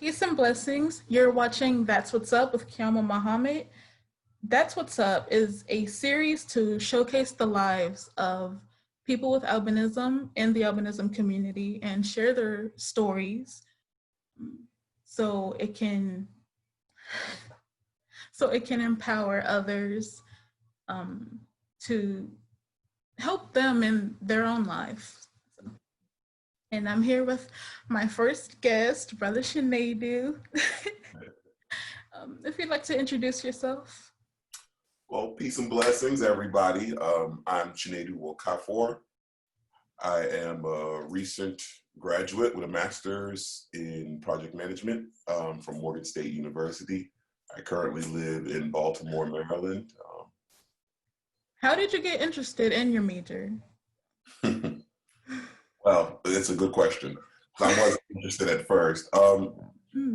Peace and blessings. You're watching That's What's Up with Qiyamah Muhammad. That's What's Up is a series to showcase the lives of people with albinism in the albinism community and share their stories so it can empower others to help them in their own lives. And I'm here with my first guest, Brother Shanadu. If you'd like to introduce yourself. Well, peace and blessings, everybody. I'm Shanadu Wokafor. I am a recent graduate with a master's in project management from Morgan State University. I currently live in Baltimore, Maryland. How did you get interested in your major? Well, it's a good question. I wasn't interested at first. A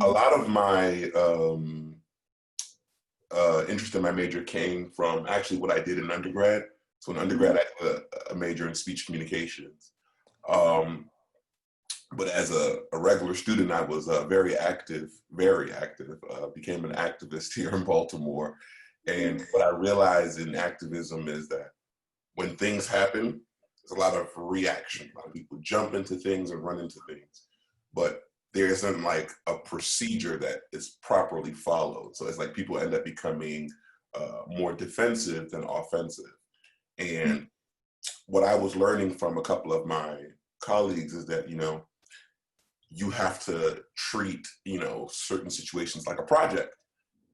lot of my interest in my major came from actually what I did in undergrad. So in undergrad, I had a major in speech communications. But as a regular student, I was very active, became an activist here in Baltimore. And what I realized in activism is that when things happen, there's a lot of reaction. A lot of people jump into things and run into things. But there isn't like a procedure that is properly followed. So it's like people end up becoming more defensive than offensive. And what I was learning from a couple of my colleagues is that, you have to treat, certain situations like a project.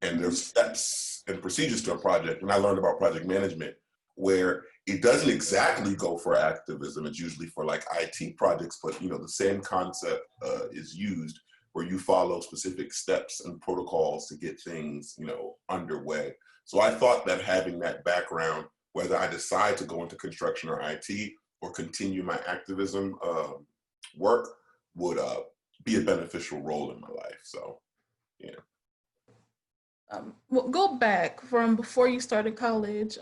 And there's steps and procedures to a project. And I learned about project management where it doesn't exactly go for activism. It's usually for like IT projects, but the same concept is used where you follow specific steps and protocols to get things, underway. So I thought that having that background, whether I decide to go into construction or IT or continue my activism work, would be a beneficial role in my life. So, yeah. Well, go back from before you started college.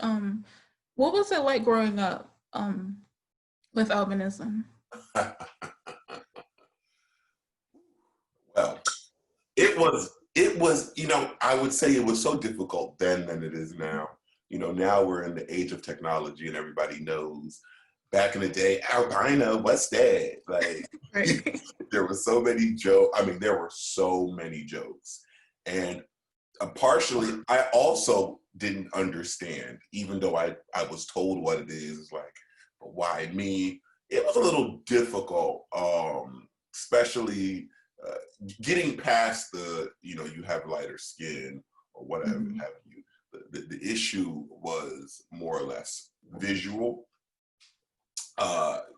What was it like growing up with albinism? Well, it was, I would say it was so difficult then than it is now. Now we're in the age of technology and everybody knows. Back in the day, Albino, what's that? Like, right. There were so many jokes. I mean, there were so many jokes. And partially, I also didn't understand, even though I was told what it is. It's like, but why me? It was a little difficult, especially getting past the, you have lighter skin or whatever have you. The issue was more or less visual.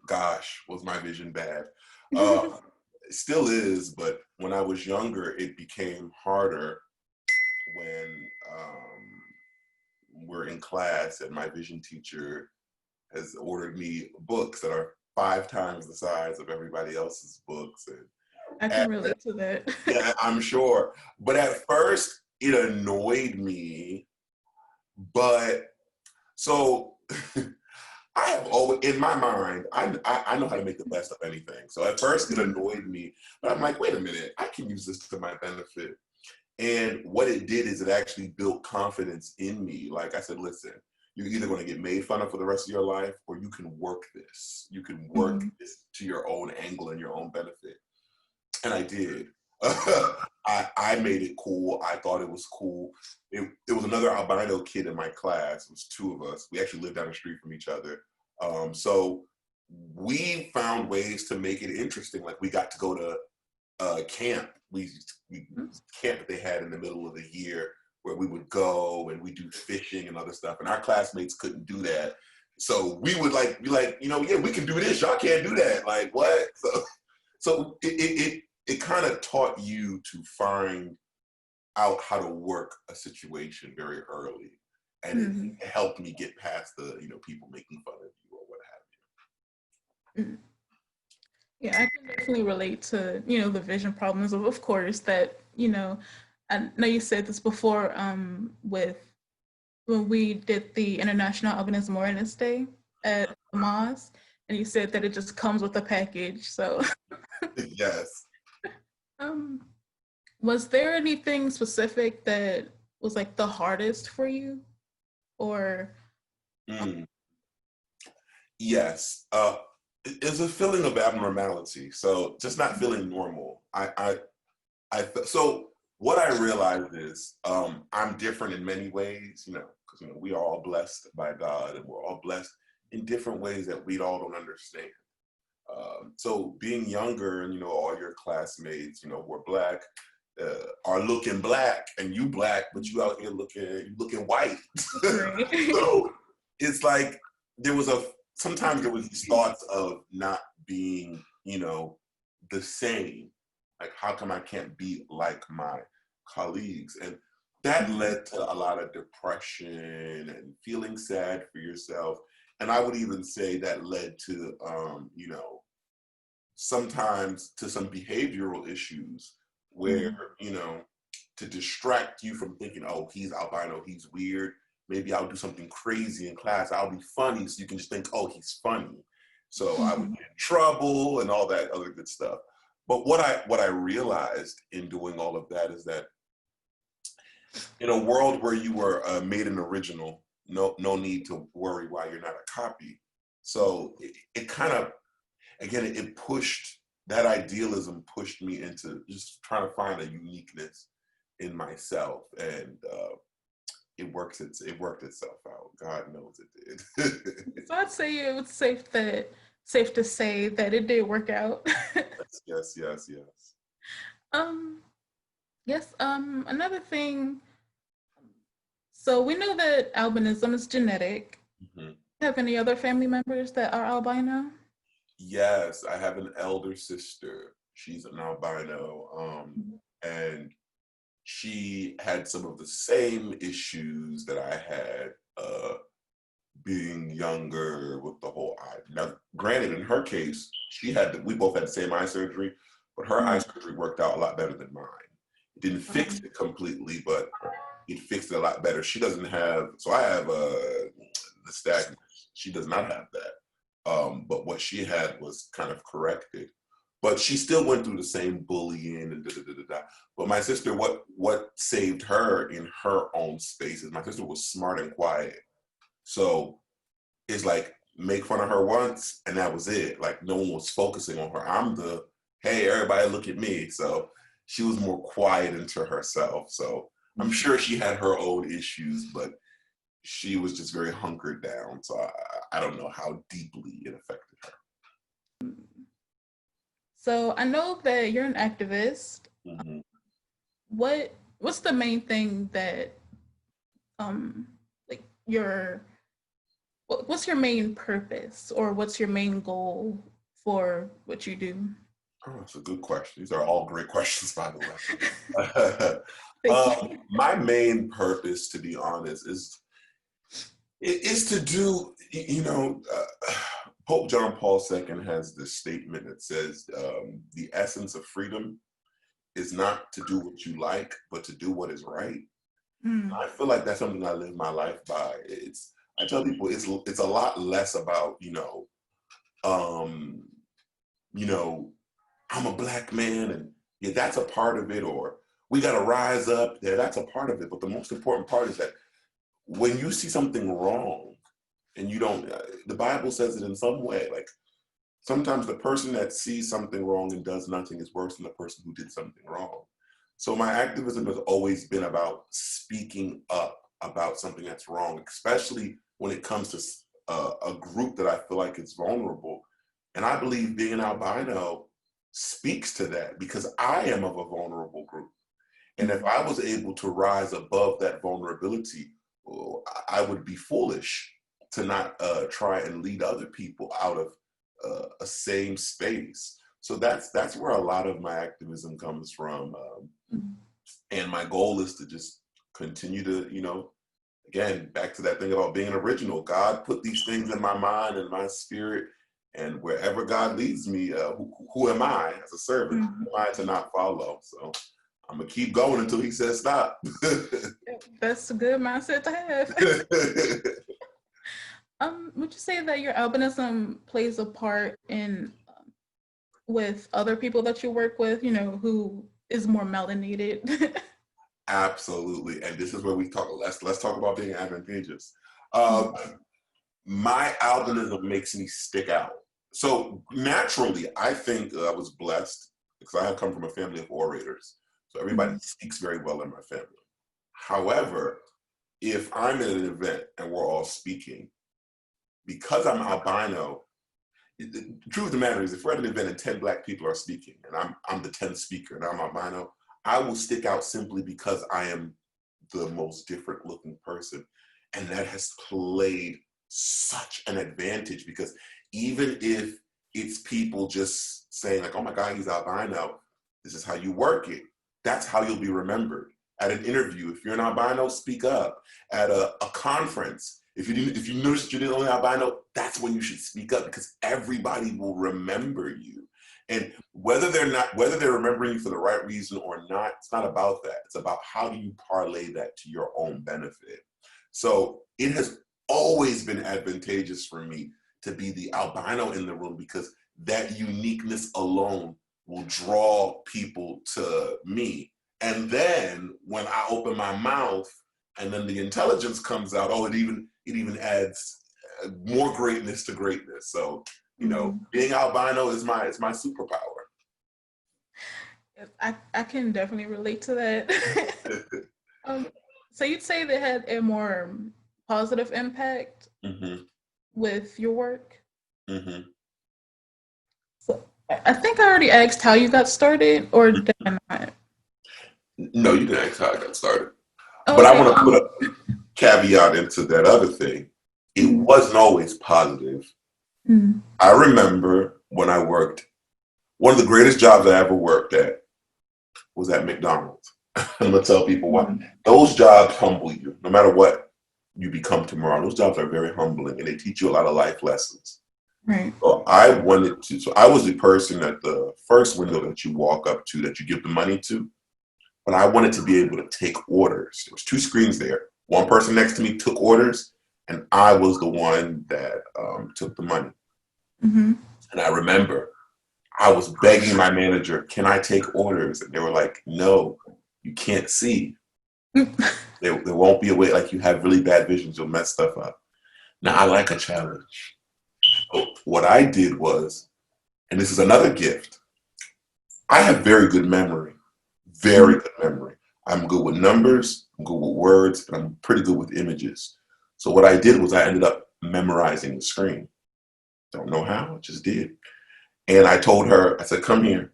Gosh, was my vision bad? It still is, but when I was younger, it became harder when we're in class and my vision teacher has ordered me books that are 5 times the size of everybody else's books. And I can relate to that. Yeah, I'm sure. But at first, it annoyed me. But so I have always, in my mind, I know how to make the best of anything. So at first it annoyed me, but I'm like, wait a minute, I can use this to my benefit. And what it did is it actually built confidence in me. Like I said, listen, you're either going to get made fun of for the rest of your life, or you can work this. You can work this to your own angle and your own benefit. And I did. I made it cool. I thought it was cool. It was another albino kid in my class. It was 2 of us. We actually lived down the street from each other. So we found ways to make it interesting. Like we got to go to camp. We camp that they had in the middle of the year where we would go and we do fishing and other stuff. And our classmates couldn't do that. So we would be like, yeah, we can do this. Y'all can't do that. Like what? So it kind of taught you to find out how to work a situation very early. And it helped me get past the, people making fun of you or what have you. Yeah, I can definitely relate to, the vision problems of course, that, I know you said this before with when we did the International Albinism Awareness Day at the mosque, and you said that it just comes with a package, so. Yes. Was there anything specific that was like the hardest for you, or? Mm, yes. It's a feeling of abnormality. So just not feeling normal. So what I realized is I'm different in many ways, because we are all blessed by God and we're all blessed in different ways that we all don't understand. So being younger and all your classmates, who are black, are looking black, and you black, but you out here looking white. Right. So it's like sometimes there was these thoughts of not being, the same. Like, how come I can't be like my colleagues? And that led to a lot of depression and feeling sad for yourself. And I would even say that led to, sometimes to some behavioral issues where, to distract you from thinking, oh, he's albino, he's weird. Maybe I'll do something crazy in class. I'll be funny. So you can just think, oh, he's funny. So I would get in trouble and all that other good stuff. But what I realized in doing all of that is that in a world where you were made an original, no need to worry why you're not a copy. So it kind of, again, that idealism pushed me into just trying to find a uniqueness in myself, and it worked itself out. God knows it did. So I'd say it was safe to say that it did work out. Yes. Um, yes. Another thing. So we know that albinism is genetic. Mm-hmm. Do you have any other family members that are albino? Yes, I have an elder sister. She's an albino, and she had some of the same issues that I had, being younger with the whole eye. Now, granted, in her case, we both had the same eye surgery, but her eye surgery worked out a lot better than mine. It didn't fix it completely, but it fixed it a lot better. She doesn't have, so I have the nystagmus. She does not have that. But what she had was kind of corrected. But she still went through the same bullying and da. But my sister, what saved her in her own space is my sister was smart and quiet. So it's like, make fun of her once and that was it. Like, no one was focusing on her. I'm the, hey, everybody look at me. So she was more quiet into herself. So I'm sure she had her own issues, but she was just very hunkered down. So I don't know how deeply it affected her. So I know that you're an activist. Mm-hmm. What's the main thing that like what's your main purpose, or what's your main goal for what you do? Oh, that's a good question. These are all great questions, by the way. My main purpose, to be honest, is to do, Pope John Paul II has this statement that says, the essence of freedom is not to do what you like, but to do what is right. I feel like that's something I live my life by. I tell people it's a lot less about, I'm a black man and yeah, that's a part of it, or we got to rise up there. That's a part of it. But the most important part is that when you see something wrong and you don't, the Bible says it in some way, like sometimes the person that sees something wrong and does nothing is worse than the person who did something wrong. So my activism has always been about speaking up about something that's wrong, especially when it comes to a group that I feel like is vulnerable. And I believe being an albino speaks to that because I am of a vulnerable group. And if I was able to rise above that vulnerability, I would be foolish to not try and lead other people out of a same space. So that's where a lot of my activism comes from. And my goal is to just continue to, again, back to that thing about being original. God put these things in my mind and my spirit, and wherever God leads me, who am I as a servant? Who am I to not follow? So I'm gonna keep going until he says stop. That's a good mindset to have. Would you say that your albinism plays a part in with other people that you work with, who is more melanated. Absolutely. And this is where we talk. Let's talk about being advantageous. Um, my albinism makes me stick out. So naturally, I think I was blessed because I have come from a family of orators. So everybody speaks very well in my family. However, if I'm at an event and we're all speaking, because I'm albino, the truth of the matter is if we're at an event and 10 Black people are speaking and I'm the 10th speaker and I'm albino, I will stick out simply because I am the most different looking person. And that has played such an advantage because even if it's people just saying like, oh my God, he's albino, this is how you work it. That's how you'll be remembered. At an interview, if you're an albino, speak up. At a conference, if you notice that you're the only albino, that's when you should speak up because everybody will remember you. And whether they're remembering you for the right reason or not, it's not about that. It's about how do you parlay that to your own benefit. So it has always been advantageous for me to be the albino in the room because that uniqueness alone will draw people to me. And then when I open my mouth and then the intelligence comes out, it even adds more greatness to greatness. So, being albino is my superpower. I can definitely relate to that. So you'd say they had a more positive impact with your work? So I think I already asked how you got started, or did I not? No, you didn't ask how I got started. Oh, but okay. I want to put a caveat into that other thing. It wasn't always positive. I remember when I worked, one of the greatest jobs I ever worked at was at McDonald's. I'm going to tell people why. Those jobs humble you. No matter what you become tomorrow, those jobs are very humbling and they teach you a lot of life lessons. Right. So I was the person at the first window that you walk up to, that you give the money to. But I wanted to be able to take orders. There was 2 screens there. One person next to me took orders, and I was the one that took the money. And I remember I was begging my manager, can I take orders? And they were like, no, you can't see. There won't be a way, like you have really bad visions, you'll mess stuff up. Now, I like a challenge. So what I did was, and this is another gift, I have very good memory. Very good memory. I'm good with numbers, I'm good with words, and I'm pretty good with images. So what I did was I ended up memorizing the screen. Don't know how, I just did. And I told her, I said, come here.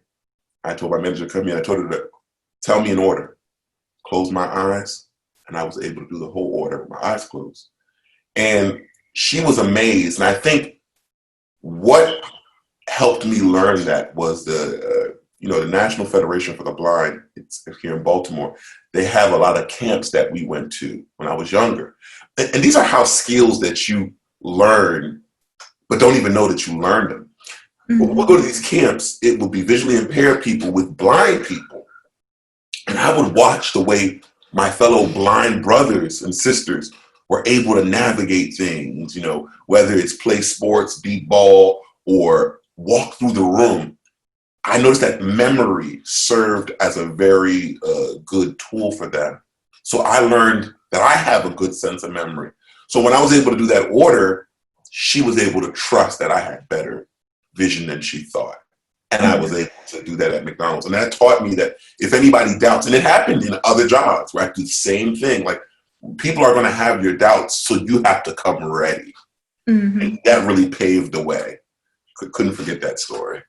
I told my manager, come here. I told her to tell me an order. Close my eyes, and I was able to do the whole order with my eyes closed. And she was amazed. And I think what helped me learn that was the National Federation for the Blind, it's here in Baltimore. They have a lot of camps that we went to when I was younger. And these are house skills that you learn, but don't even know that you learned them. When we'll go to these camps, it will be visually impaired people with blind people. And I would watch the way my fellow blind brothers and sisters were able to navigate things, whether it's play sports, beat ball, or walk through the room. I noticed that memory served as a very good tool for them. So I learned that I have a good sense of memory. So when I was able to do that order, she was able to trust that I had better vision than she thought. And I was able to do that at McDonald's. And that taught me that if anybody doubts, and it happened in other jobs where I do the same thing, like people are going to have your doubts, so you have to come ready. And that really paved the way. Couldn't forget that story.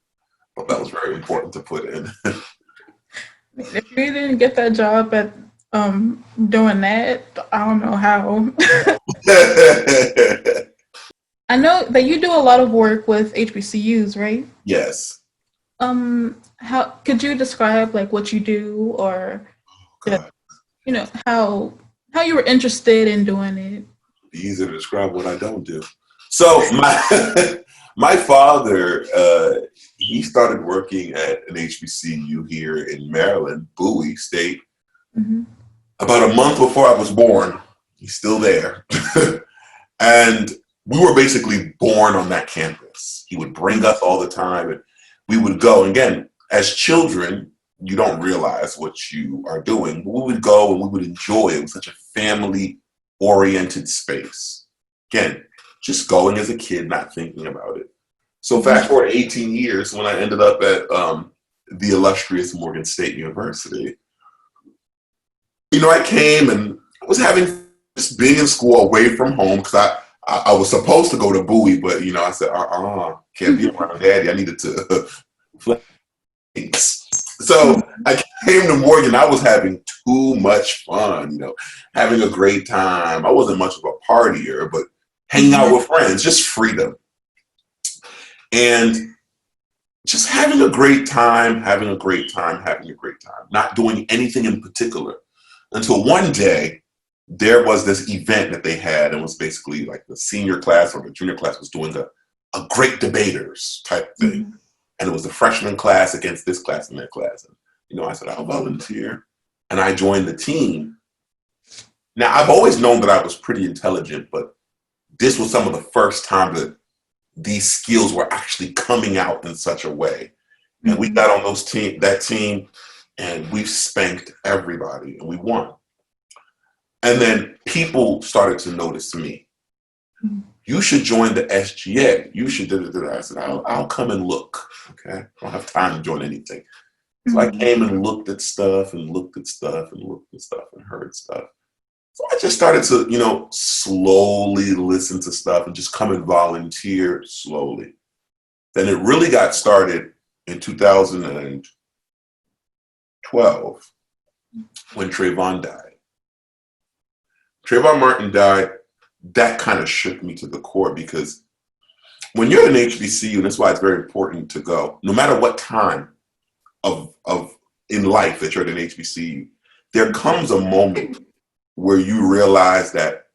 But that was very important to put in. If you didn't get that job at doing that, I don't know how. I know that you do a lot of work with HBCUs, right? Yes. How could you describe like what you do, or how you were interested in doing it? Easy to describe what I don't do. So my father, he started working at an HBCU here in Maryland, Bowie State, about a month before I was born. He's still there. And we were basically born on that campus. He would bring us all the time, and we would go. And again, as children, you don't realize what you are doing. We would go and we would enjoy it. It was such a family-oriented space. Again, just going as a kid, not thinking about it. So fast forward 18 years when I ended up at the illustrious Morgan State University. You know, I came and I was having just being in school away from home because I was supposed to go to Bowie, but you know, I said, can't be around Daddy. I needed to flex. So I came to Morgan. I was having too much fun, you know, having a great time. I wasn't much of a partier, but hanging out with friends, just freedom. And just having a great time, not doing anything in particular. Until one day, there was this event that they had, and it was basically like the senior class or the junior class was doing a great debaters type thing. And it was the freshman class against this class and that class. And, you know, I said, I'll volunteer. And I joined the team. Now, I've always known that I was pretty intelligent, but this was some of the first time that these skills were actually coming out in such a way. And we got on that team, and we spanked everybody, and we won. And then people started to notice me. You should join the SGA. You should do it. I said, I'll come and look. Okay, I don't have time to join anything. So I came and looked at stuff and heard stuff. So I just started to, you know, slowly listen to stuff and just come and volunteer slowly. Then it really got started in 2012 when Trayvon died. Trayvon Martin died. That kind of shook me to the core, because when you're at an HBCU, and that's why it's very important to go, no matter what time of in life that you're at an HBCU, there comes a moment where you realize that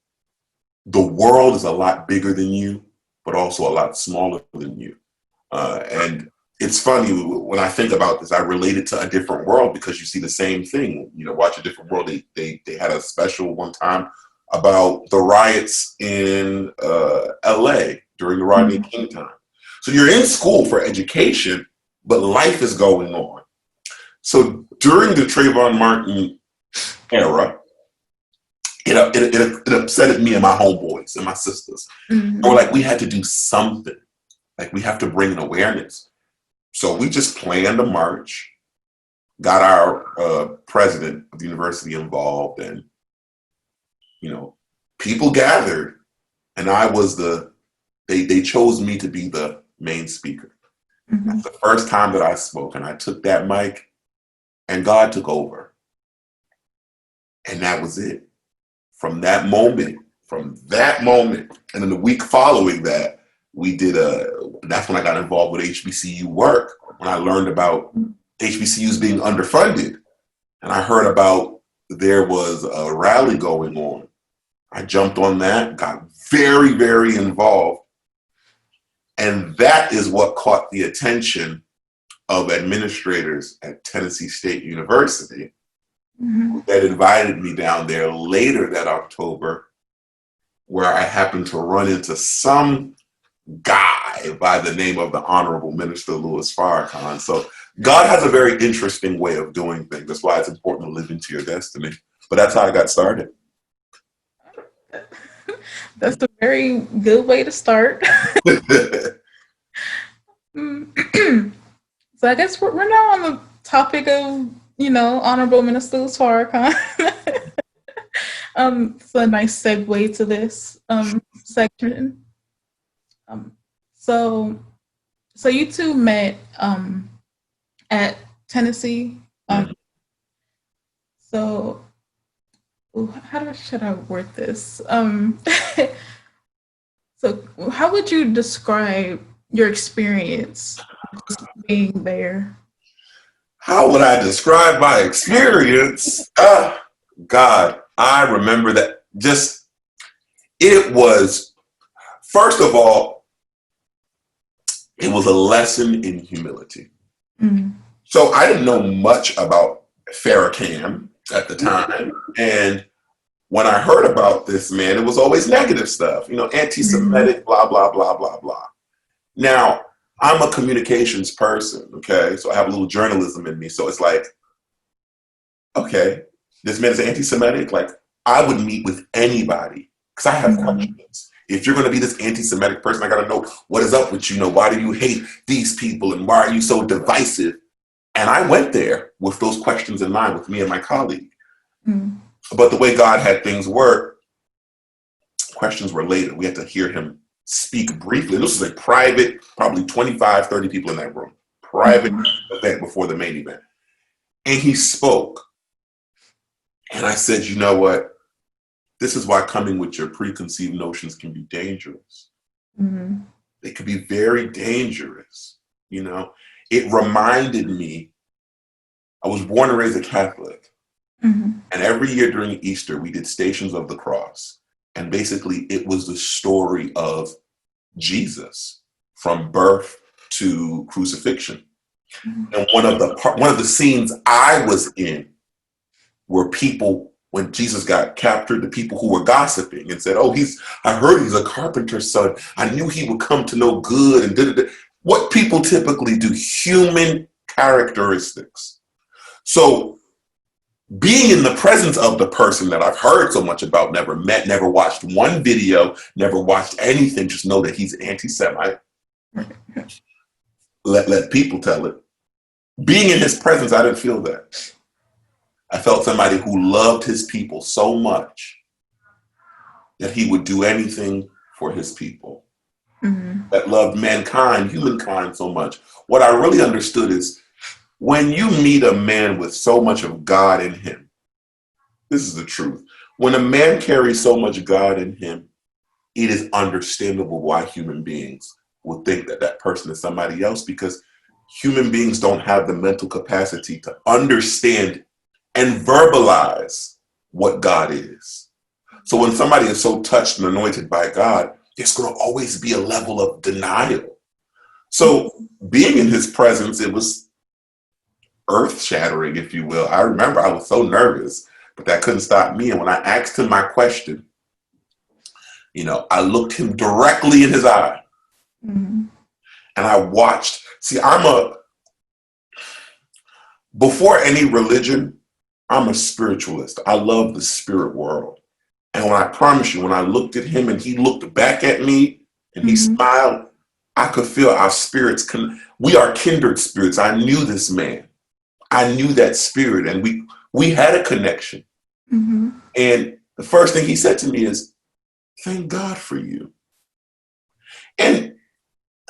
the world is a lot bigger than you, but also a lot smaller than you. And it's funny, when I think about this, I relate it to a different world, because you see the same thing. You know, Watch a Different World, they had a special one time about the riots in LA during the Rodney King time. So you're in school for education, but life is going on. So during the Trayvon Martin era, it upset me and my homeboys and my sisters. And we're like, we had to do something. Like, we have to bring an awareness. So we just planned a march, got our president of the university involved, and, you know, people gathered, and I was they chose me to be the main speaker. That's the first time that I spoke, and I took that mic, and God took over. And that was it. From that moment, and then the week following that, that's when I got involved with HBCU work, when I learned about HBCUs being underfunded. And I heard about there was a rally going on. I jumped on that, got very, very involved. And that is what caught the attention of administrators at Tennessee State University that invited me down there later that October, where I happened to run into some guy by the name of the Honorable Minister Louis Farrakhan. So God has a very interesting way of doing things. That's why it's important to live into your destiny. But that's how I got started. That's a very good way to start. So I guess we're now on the topic of, you know, Honorable Minister Louis Farrakhan. It's a nice segue to this section. So you two met at Tennessee. So should I word this? So how would you describe your experience being there? How would I describe my experience? God, I remember that. It was, first of all, it was a lesson in humility. So I didn't know much about Farrakhan at the time. And when I heard about this man, it was always negative stuff, you know, anti-Semitic, blah, blah, blah, blah, blah. Now, I'm a communications person, okay? So I have a little journalism in me. So it's like, okay, this man is anti-Semitic. Like, I would meet with anybody because I have questions. If you're going to be this anti-Semitic person, I got to know what is up with you. Why do you hate these people and why are you so divisive? And I went there with those questions in mind with me and my colleague. But the way God had things work, questions were later. We had to hear him speak briefly. And this was a private, probably 25, 30 people in that room, private event before the main event. And he spoke. And I said, you know what? This is why coming with your preconceived notions can be dangerous. They could be very dangerous. It reminded me, I was born and raised a Catholic. And every year during Easter, we did Stations of the Cross. And basically, it was the story of Jesus from birth to crucifixion. And one of the scenes I was in were people, when Jesus got captured, the people who were gossiping and said, oh, I heard he's a carpenter's son. I knew he would come to know good and da-da-da. What people typically do, human characteristics. So being in the presence of the person that I've heard so much about, never met, never watched one video, never watched anything, just know that he's anti-Semite. Let people tell it. Being in his presence, I didn't feel that. I felt somebody who loved his people so much that he would do anything for his people. That loved mankind, humankind so much. What I really understood is when you meet a man with so much of God in him, this is the truth. When a man carries so much God in him, it is understandable why human beings will think that that person is somebody else, because human beings don't have the mental capacity to understand and verbalize what God is. So when somebody is so touched and anointed by God, there's going to always be a level of denial. So being in his presence, it was earth-shattering, if you will. I remember I was so nervous, but that couldn't stop me. And when I asked him my question, I looked him directly in his eye. And I watched. See, before any religion, I'm a spiritualist. I love the spirit world. And when I promise you, when I looked at him and he looked back at me and he smiled, I could feel our spirits. We are kindred spirits. I knew this man. I knew that spirit, and we had a connection. And the first thing he said to me is, thank God for you. And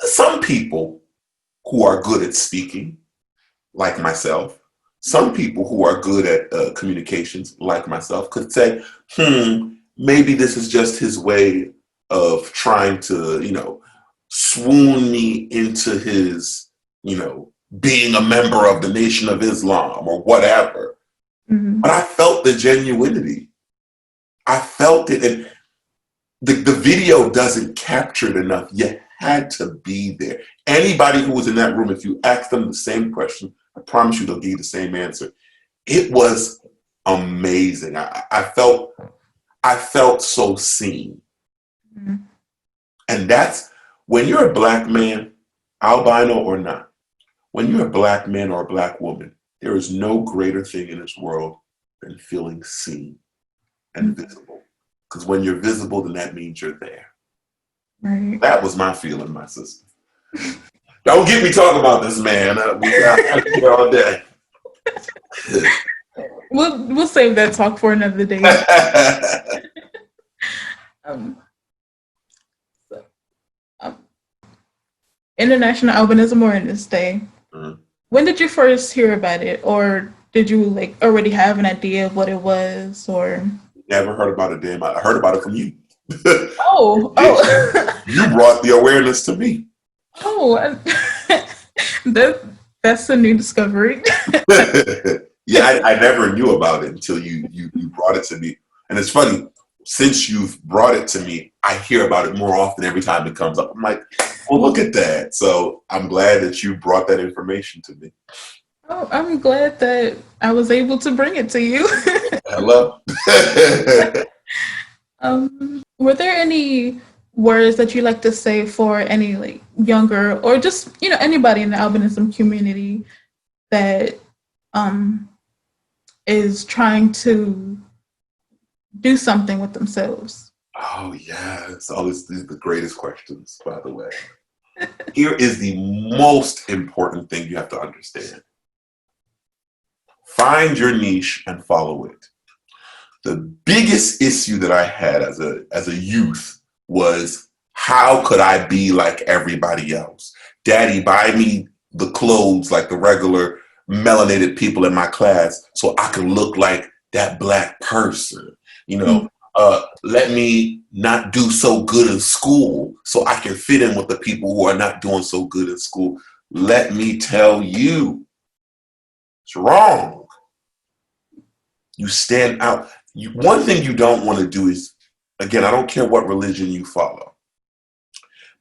some people who are good at speaking, like myself, some people who are good at communications, like myself, could say, maybe this is just his way of trying to, swoon me into his, being a member of the Nation of Islam or whatever. But I felt the genuinity. I felt it. And the video doesn't capture it enough. You had to be there. Anybody who was in that room, if you ask them the same question, I promise you they'll give you the same answer. It was amazing. I felt so seen. And that's when you're a Black man, albino or not, when you're a Black man or a Black woman, there is no greater thing in this world than feeling seen and visible. Because when you're visible, then that means you're there. Right. That was my feeling, my sister. Don't get me talking about this man. We got here all day. We'll save that talk for another day. International Albinism Awareness Day. When did you first hear about it, or did you already have an idea of what it was, or? Never heard about it, damn. I heard about it from you. Oh. You brought the awareness to me. Oh, that's a new discovery. Yeah, I never knew about it until you brought it to me. And it's funny, since you've brought it to me, I hear about it more often every time it comes up. I'm like, well, look at that. So I'm glad that you brought that information to me. Oh, I'm glad that I was able to bring it to you. Hello. Were there any words that you like to say for any younger or just anybody in the albinism community that is trying to do something with themselves? Oh, yes. All these are the greatest questions, by the way. Here is the most important thing you have to understand. Find your niche and follow it. The biggest issue that I had as a youth was, how could I be like everybody else? Daddy, buy me the clothes like the regular melanated people in my class so I can look like that black person. You know, let me not do so good in school so I can fit in with the people who are not doing so good in school. Let me tell you, it's wrong. You stand out. One thing you don't want to do is, again, I don't care what religion you follow,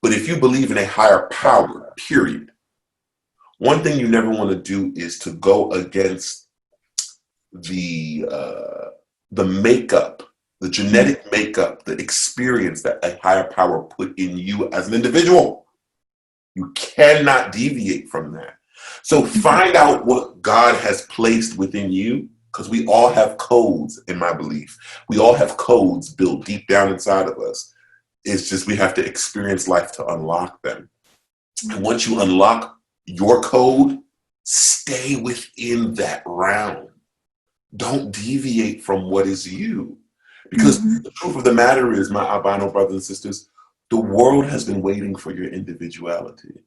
but if you believe in a higher power, period, one thing you never want to do is to go against the makeup, the genetic makeup, the experience that a higher power put in you as an individual. You cannot deviate from that. So find out what God has placed within you, because we all have codes, in my belief. We all have codes built deep down inside of us. It's just we have to experience life to unlock them. And once you unlock your code, stay within that realm. Don't deviate from what is you. Because the truth of the matter is, my albino brothers and sisters, the world has been waiting for your individuality.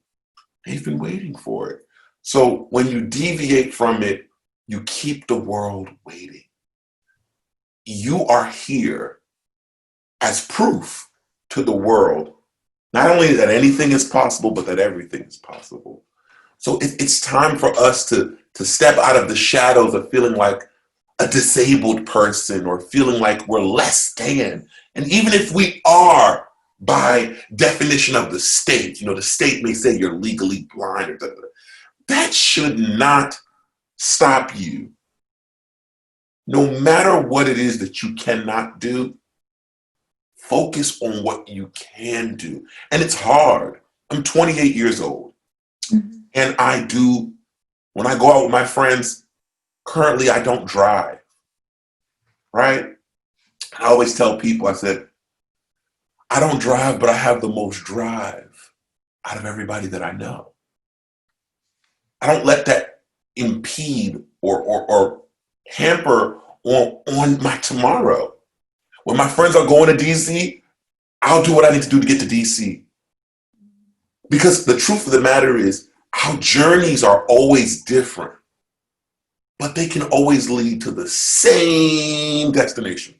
They've been waiting for it. So when you deviate from it, you keep the world waiting. You are here as proof to the world, not only that anything is possible, but that everything is possible. So it's time for us to step out of the shadows of feeling like a disabled person or feeling like we're less than. And even if we are, by definition of the state, you know, the state may say you're legally blind, or that should not stop you. No matter what it is that you cannot do, focus on what you can do. And it's hard. I'm 28 years old. And when I go out with my friends, currently I don't drive, right? I always tell people, I said, I don't drive, but I have the most drive out of everybody that I know. I don't let that impede or hamper on my tomorrow. When my friends are going to DC, I'll do what I need to do to get to DC. Because the truth of the matter is, our journeys are always different, but they can always lead to the same destination.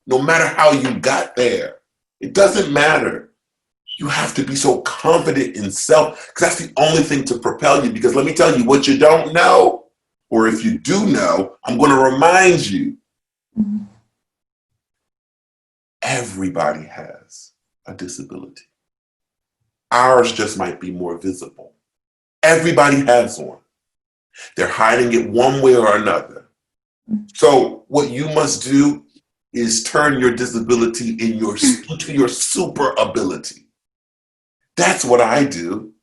No matter how you got there, it doesn't matter. You have to be so confident in self, because that's the only thing to propel you. Because let me tell you, what you don't know, or if you do know, I'm going to remind you. Everybody has a disability. Ours just might be more visible. Everybody has one. They're hiding it one way or another. So what you must do is turn your disability into your super ability. That's what I do.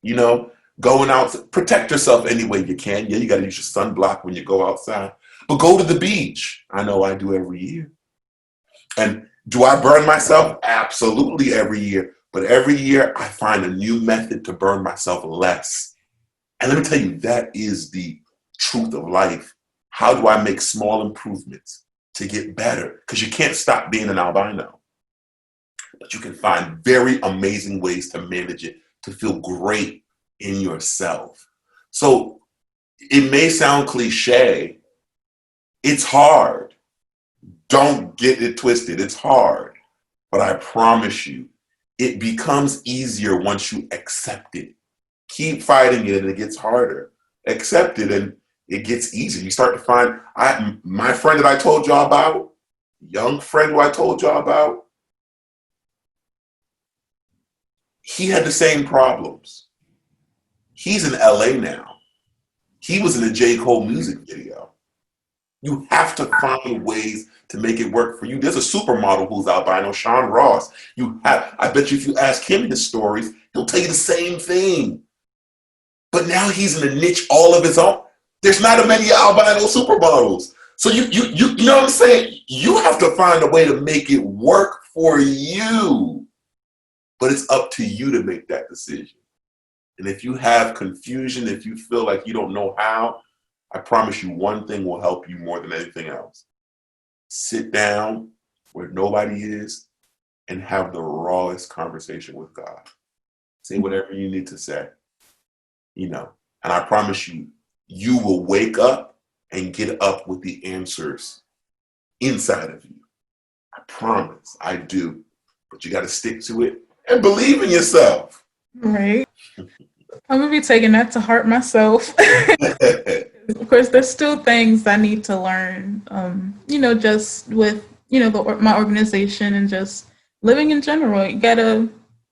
You know, going out, protect yourself any way you can. Yeah, you got to use your sunblock when you go outside. But go to the beach. I know I do every year. And do I burn myself? Absolutely every year. But every year I find a new method to burn myself less. And let me tell you, that is the truth of life. How do I make small improvements to get better? Because you can't stop being an albino. But you can find very amazing ways to manage it, to feel great in yourself. So it may sound cliche. It's hard. Don't get it twisted. It's hard. But I promise you, it becomes easier once you accept it. Keep fighting it and it gets harder. Accept it and it gets easier. You start to find, my friend that I told y'all about, young friend who I told y'all about, he had the same problems. He's in LA now. He was in a J. Cole music video. You have to find ways to make it work for you. There's a supermodel who's albino, Sean Ross. I bet you if you ask him his stories, he'll tell you the same thing. But now he's in a niche all of his own. There's not many albino supermodels. So you know what I'm saying? You have to find a way to make it work for you. But it's up to you to make that decision. And if you have confusion, if you feel like you don't know how, I promise you one thing will help you more than anything else. Sit down where nobody is and have the rawest conversation with God. Say whatever you need to say, you know, and I promise you, you will wake up and get up with the answers inside of you. I promise, I do. But you got to stick to it and believe in yourself. Right. I'm going to be taking that to heart myself. Of course, there's still things I need to learn, you know, just with, you know, my organization and just living in general. You got to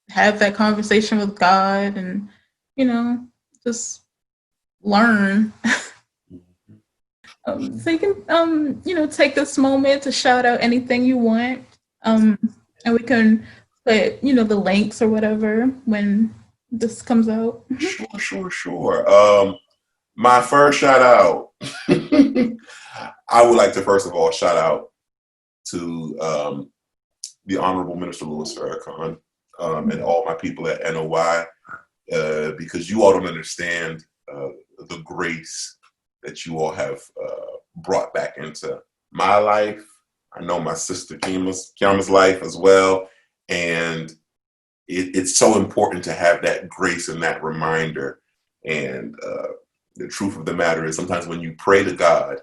have that conversation with God and, you know, just learn. So you can, you know, take this moment to shout out anything you want. And we can put, you know, the links or whatever when this comes out. Sure. My first shout out, I would like to first of all shout out to the Honorable Minister Louis Farrakhan and all my people at NOI because you all don't understand the grace that you all have brought back into my life. I know my sister Qiyamah's life as well, and it's so important to have that grace and that reminder. And the truth of the matter is sometimes when you pray to God,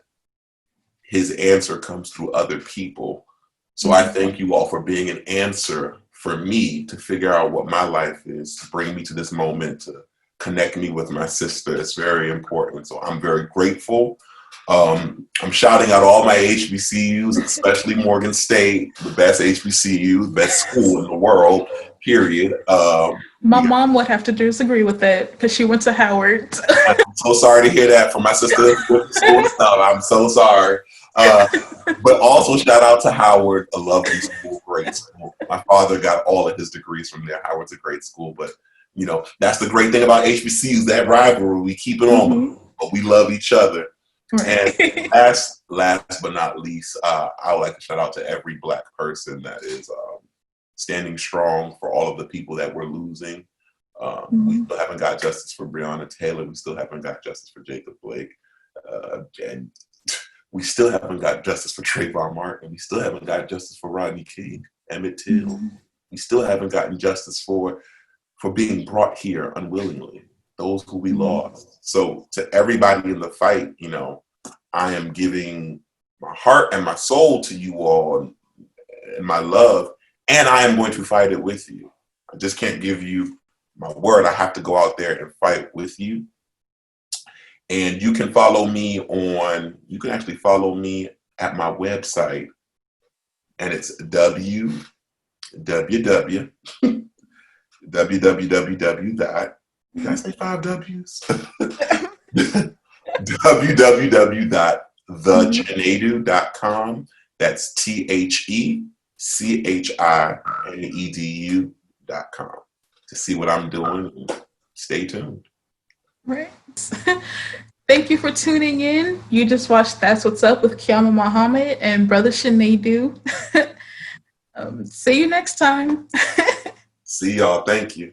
his answer comes through other people. So I thank you all for being an answer for me to figure out what my life is, to bring me to this moment, to connect me with my sister. It's very important. So I'm very grateful. I'm shouting out all my HBCUs, especially Morgan State, the best HBCU, the best school in the world, period. My mom would have to disagree with that because she went to Howard. I'm so sorry to hear that from my sister with school stuff. I'm so sorry. But also shout out to Howard, a lovely school, great school. My father got all of his degrees from there. Howard's a great school, but you know, that's the great thing about HBCUs, that rivalry, we keep it on, but we love each other. Right. And last but not least, I would like to shout out to every Black person that is standing strong for all of the people that we're losing. We still haven't got justice for Breonna Taylor. We still haven't got justice for Jacob Blake. And we still haven't got justice for Trayvon Martin. We still haven't got justice for Rodney King, Emmett Till. We still haven't gotten justice for being brought here unwillingly, those who we lost. So to everybody in the fight, you know, I am giving my heart and my soul to you all and my love, and I am going to fight it with you. I just can't give you my word. I have to go out there and fight with you. And you can follow me you can actually follow me at my website, and it's www did I say 5 W's? www.thechinadu.com. That's TheChinedu.com to see what I'm doing. Stay tuned. Right. Thank you for tuning in. You just watched That's What's Up with Qiyamah Muhammad and Brother Shinadu. See you next time. See y'all. Thank you.